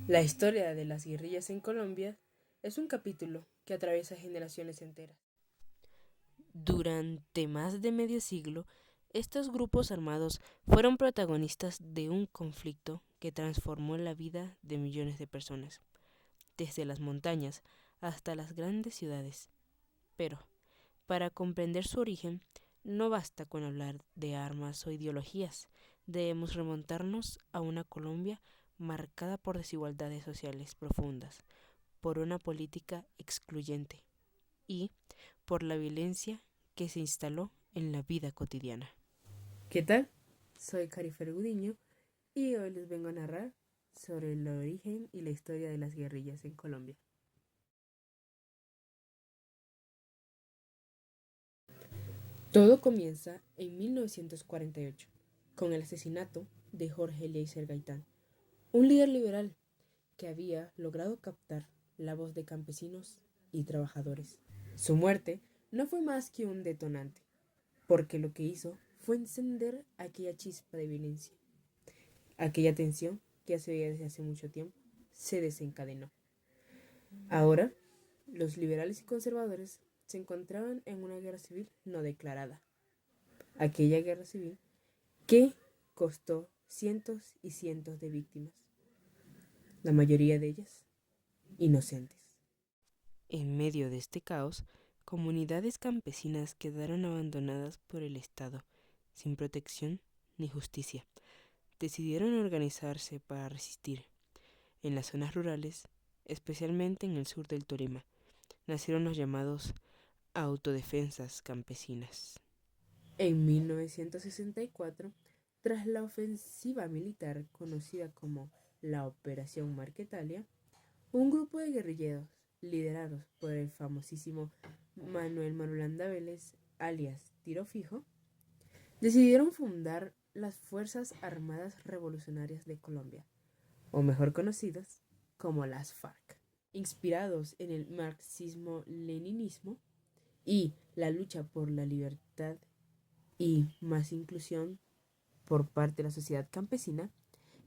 La historia de las guerrillas en Colombia es un capítulo que atraviesa generaciones enteras. Durante más de medio siglo, estos grupos armados fueron protagonistas de un conflicto que transformó la vida de millones de personas, desde las montañas hasta las grandes ciudades. Pero, para comprender su origen, no basta con hablar de armas o ideologías, debemos remontarnos a una Colombia marcada por desigualdades sociales profundas, por una política excluyente y por la violencia que se instaló en la vida cotidiana. ¿Qué tal? Soy Carifer Gudiño y hoy les vengo a narrar sobre el origen y la historia de las guerrillas en Colombia. Todo comienza en 1948 con el asesinato de Jorge Eliezer Gaitán, un líder liberal que había logrado captar la voz de campesinos y trabajadores. Su muerte no fue más que un detonante, porque lo que hizo fue encender aquella chispa de violencia. Aquella tensión que se veía desde hace mucho tiempo se desencadenó. Ahora, los liberales y conservadores se encontraban en una guerra civil no declarada. Aquella guerra civil que costó cientos y cientos de víctimas, la mayoría de ellas inocentes. En medio de este caos, comunidades campesinas quedaron abandonadas por el Estado, sin protección ni justicia. Decidieron organizarse para resistir. En las zonas rurales, especialmente en el sur del Tolima, nacieron los llamados autodefensas campesinas. En 1964, tras la ofensiva militar conocida como la Operación Marquetalia, un grupo de guerrilleros, liderados por el famosísimo Manuel Marulanda Vélez, alias Tiro Fijo, decidieron fundar las Fuerzas Armadas Revolucionarias de Colombia, o mejor conocidas como las FARC. Inspirados en el marxismo-leninismo y la lucha por la libertad y más inclusión por parte de la sociedad campesina,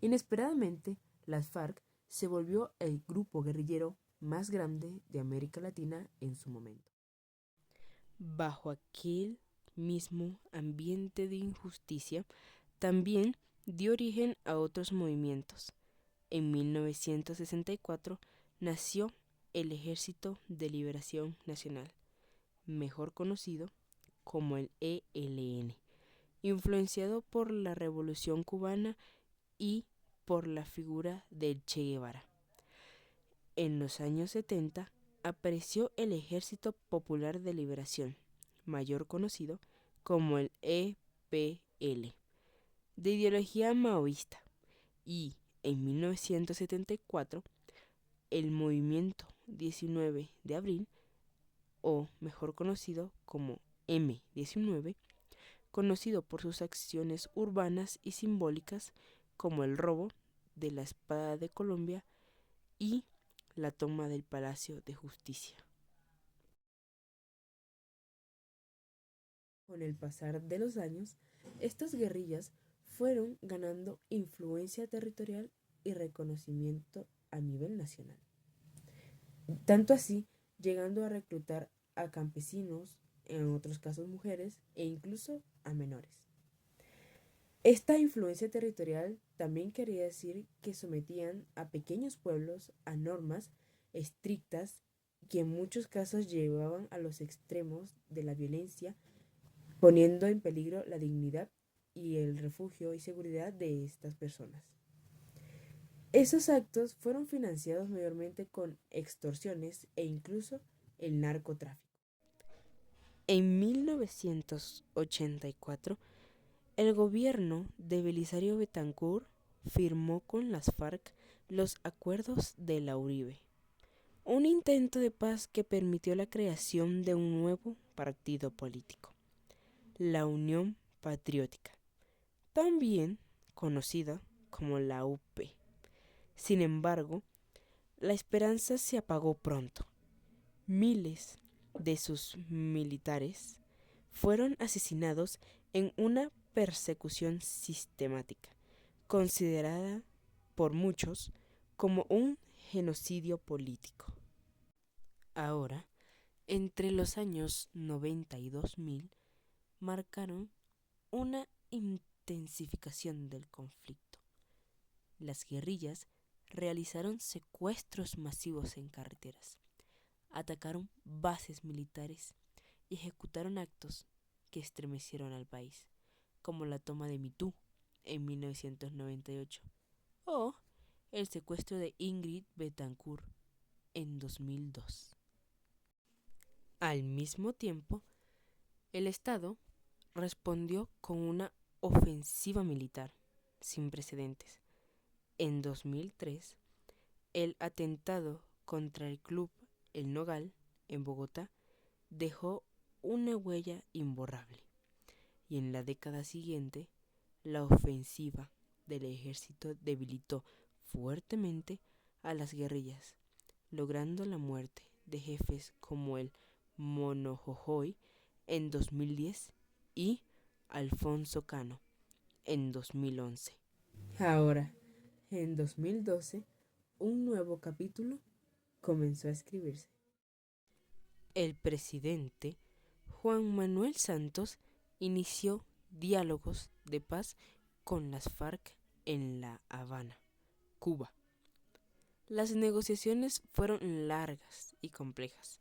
inesperadamente las FARC se volvió el grupo guerrillero más grande de América Latina en su momento. Bajo aquel mismo ambiente de injusticia, también dio origen a otros movimientos. En 1964 nació el Ejército de Liberación Nacional, mejor conocido como el ELN, influenciado por la Revolución Cubana y por la figura de Che Guevara. En los años 70 apareció el Ejército Popular de Liberación, mayor conocido como el EPL, de ideología maoísta, y en 1974 el Movimiento 19 de Abril, o mejor conocido como M19, conocido por sus acciones urbanas y simbólicas como el robo de la Espada de Colombia y la toma del Palacio de Justicia. Con el pasar de los años, estas guerrillas fueron ganando influencia territorial y reconocimiento a nivel nacional. Tanto así, llegando a reclutar a campesinos, en otros casos mujeres, e incluso a menores. Esta influencia territorial también quería decir que sometían a pequeños pueblos a normas estrictas que en muchos casos llevaban a los extremos de la violencia, poniendo en peligro la dignidad y el refugio y seguridad de estas personas. Esos actos fueron financiados mayormente con extorsiones e incluso el narcotráfico. En 1984, el gobierno de Belisario Betancourt firmó con las FARC los Acuerdos de la Uribe, un intento de paz que permitió la creación de un nuevo partido político, la Unión Patriótica, también conocida como la UP. Sin embargo, la esperanza se apagó pronto. Miles de sus militares fueron asesinados en una persecución sistemática, considerada por muchos como un genocidio político. Ahora, entre los años 90 y 2000, marcaron una intensificación del conflicto. Las guerrillas realizaron secuestros masivos en carreteras, atacaron bases militares y ejecutaron actos que estremecieron al país, como la toma de Mitú en 1998 o el secuestro de Ingrid Betancourt en 2002. Al mismo tiempo, el Estado respondió con una ofensiva militar sin precedentes. En 2003, el atentado contra el club El Nogal en Bogotá dejó una huella imborrable, y en la década siguiente, la ofensiva del ejército debilitó fuertemente a las guerrillas, logrando la muerte de jefes como el Monojojoy en 2010 y Alfonso Cano en 2011. Ahora, en 2012, un nuevo capítulo comenzó a escribirse. El presidente Juan Manuel Santos inició diálogos de paz con las FARC en La Habana, Cuba. Las negociaciones fueron largas y complejas.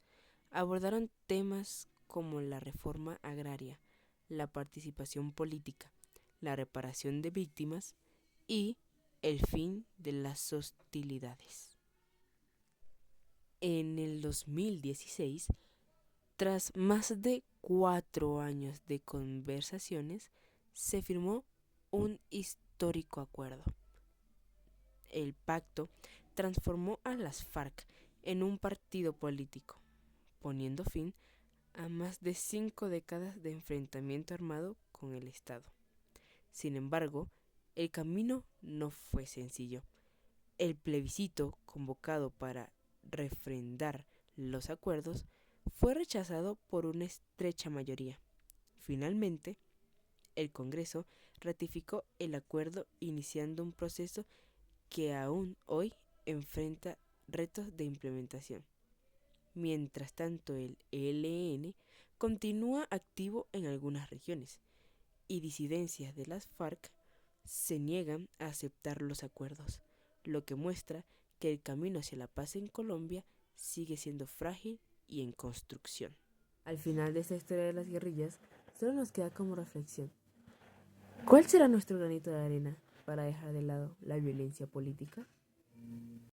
Abordaron temas como la reforma agraria, la participación política, la reparación de víctimas y el fin de las hostilidades. En el 2016, tras más de 4 años de conversaciones, se firmó un histórico acuerdo. El pacto transformó a las FARC en un partido político, poniendo fin a más de 5 décadas de enfrentamiento armado con el Estado. Sin embargo, el camino no fue sencillo. El plebiscito convocado para refrendar los acuerdos fue rechazado por una estrecha mayoría. Finalmente, el Congreso ratificó el acuerdo, iniciando un proceso que aún hoy enfrenta retos de implementación. Mientras tanto, el ELN continúa activo en algunas regiones y disidencias de las FARC se niegan a aceptar los acuerdos, lo que muestra que el camino hacia la paz en Colombia sigue siendo frágil y en construcción. Al final de esta historia de las guerrillas, solo nos queda como reflexión: ¿cuál será nuestro granito de arena para dejar de lado la violencia política?